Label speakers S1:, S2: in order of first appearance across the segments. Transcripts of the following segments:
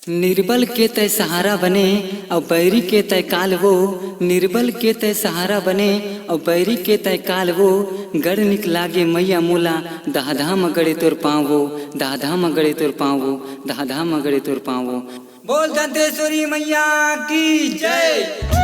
S1: निर्बल के तय सहारा बने और बैरी के तय काल वो। निर्बल के तय सहारा बने और बैरी के तय काल वो। गढ़ निक लागे मैया मोला दाधा मगड़े तोर पावो। दाधा मगड़े तोर पावो। दाधा मगड़े तोर पावो। बोल दंतेश्वरी मैया की जय।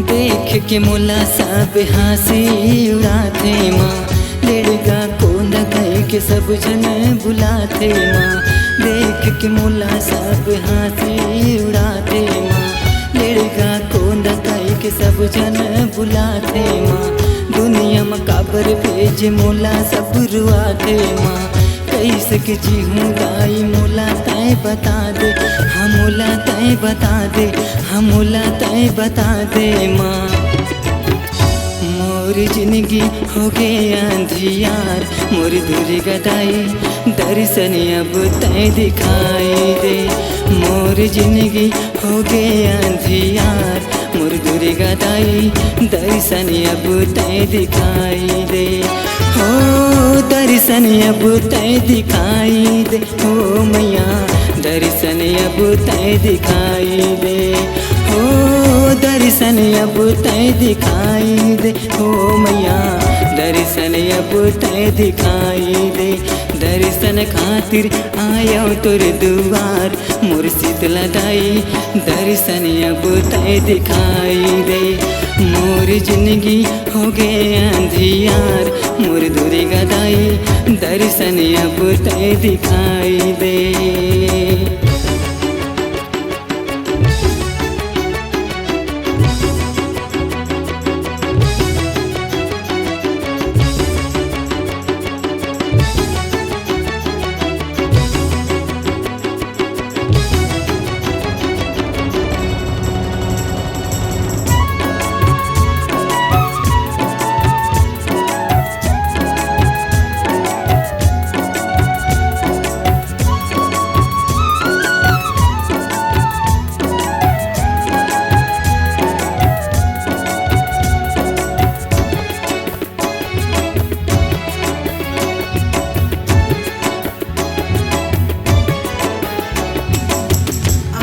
S1: देख के मोला सब हंसी उड़ाते माँ। लड़का को कह के सब जन बुलाते माँ। देख के मोला सब हंसी उड़ाते माँ। लड़का को कह के सब जन बुलाते माँ। दुनिया में काबर भेज मोला सब रुआते माँ। कैसे के जी हूँ गाई मोला तय बता दे। हम मोला तय बता दे। हम मोला तय बता दे माँ। मोर जिंदगी हो गए अंधियार मोर दूरी गदाई दर्शन अब तय दिखाई दे। मोर जिंदगी हो गए अंधियार मोर दूरी गदाई दर्शन अब तय दिखाई दे। हो दर्शन अब तय दिखाई दे। हो मैया दर्शन अब तय दिखाई दे। हो दर्शन अब तय दिखाई दे। हो मैया दर्शन अब तय दिखाई दे। दर्शन खातिर आयो तोर दुआर मोर शीतला दाई दर्शन अब तय दिखाई दे। मोर जिंदगी हो गए अंधियार मोर दूरी गदाई दर्शन अब तय दिखाई दे।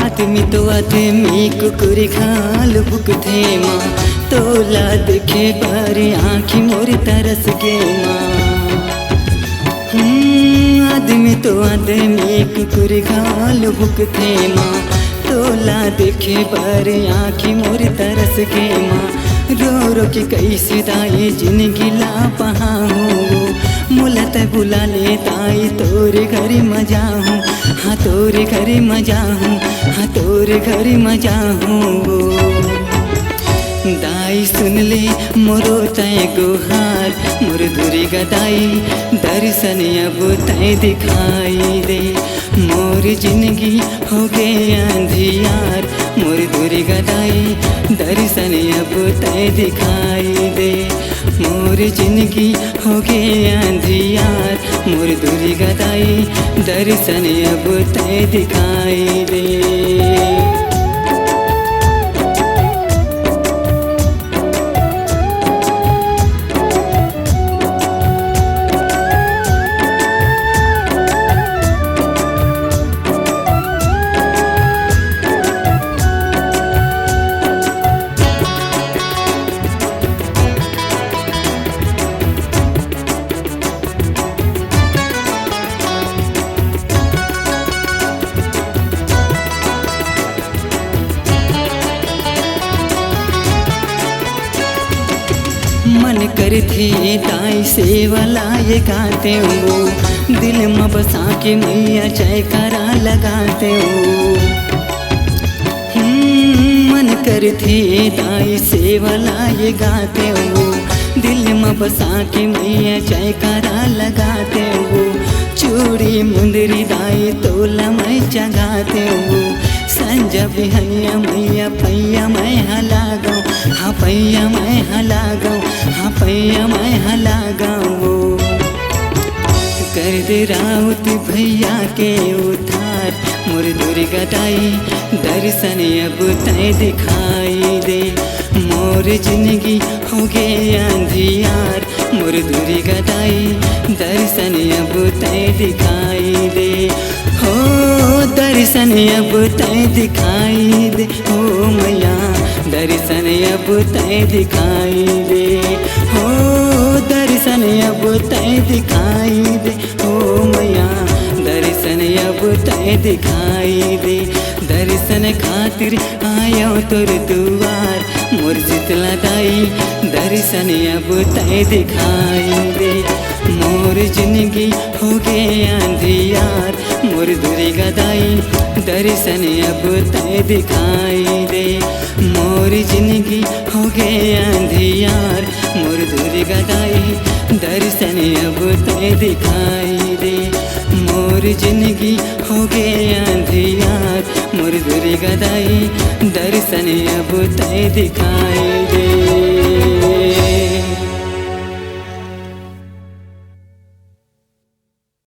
S1: आदमी तो आदमी कुकुर खाल भुगते माँ। तोला देखे पर आँखी मोरी तरस गे माँ। आदमी तो आदमी कुकुर खाल भुगते माँ। तोला देखे पर आँखी मोरी तरस गे माँ। रो रो के कैसे दाई जिंदगी ला पहाऊँ। मुलत बुला ले ताई तोरे घर मजा हूँ। हाँ तोरे घर मजा हूँ। हाँ तोरे घर मजा हूँ। दाई सुन ले मोरो तय गुहार मोर दूरी गदाई दर्शन अब तय दिखाई दे। मोर जिंदगी हो गए अंधियार मोर दूरी गदाई दर्शन अब तय दिखाई दे। मोर जिंदगी हो गए अंधियार मोर दूरी गदाई दर्शन अब तय दिखाई दे। कर थी ताई से वाला ये गाते हो, दिल में बसा के मैया जयकारा लगाते हो। मन कर थी ताई से वाला ये गाते हो, दिल में बसा के मैया जयकारा लगाते हो। चूड़ी मुंदरी दाई तोला मैं जगाते हो, संजा बिहनिया मैया पैया मैं हला गाऊँ, हाँ पैया मैं हला गाऊँ, हाँ पैया मैं हला गाऊँ। कर दे राउत भैया के उधार मोर दुर्गा दाई, दर्शन अब तय दिखाई दे। मोर जिंदगी हो गए अंधियार मोर दुर्गा दाई, दर्शन अब तय दिखाई दे। हो दर्शन अब तय दिखाई दे, हो मैया दर्शन अब तय दिखाई दे। हो दर्शन अब तय दिखाई दे, हो मैया दर्शन अब तय दिखाई दे। दर्शन खातिर आयो तोर दुआर मोर शीतला दाई, दर्शन अब तय दिखाई दे। मोर जिंदगी हो गए अंधियार मोर दुर्गा दाई, दर्शन अब तय दिखाई दे। मोर जिंदगी हो गए अंधियार मोर दुर्गा दाई, दर्शन अब तय दिखाई दे। मोर जिंदगी हो गए अंधियार मोर दुर्गा दाई, दर्शन अब तय दिखाई दे।